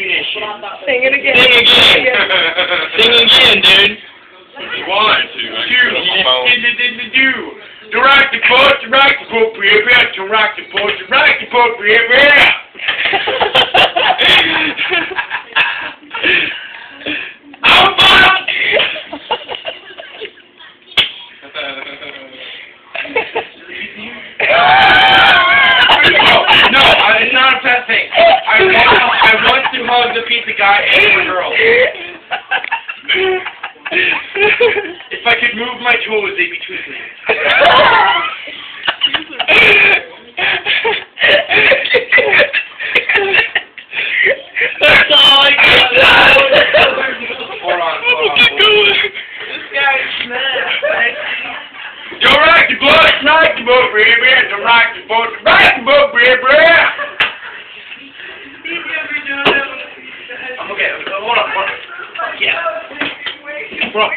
ammunition. Sing it again. Sing again. Sing again, dude. You want to. Do. To rock the boat, to rock the boat, to rock the boat, to rock the boat, No, it's not a bad thing. I want to hug the pizza guy and the girl. If I could move my toes, they'd be twinkling. That's all I got. Hold on. Keep going. This guy's mad. Don't rock the boat, rock the boat, baby. Don't rock the boat, rock the boat, baby. I'm okay. Hold on. Yeah. Bro.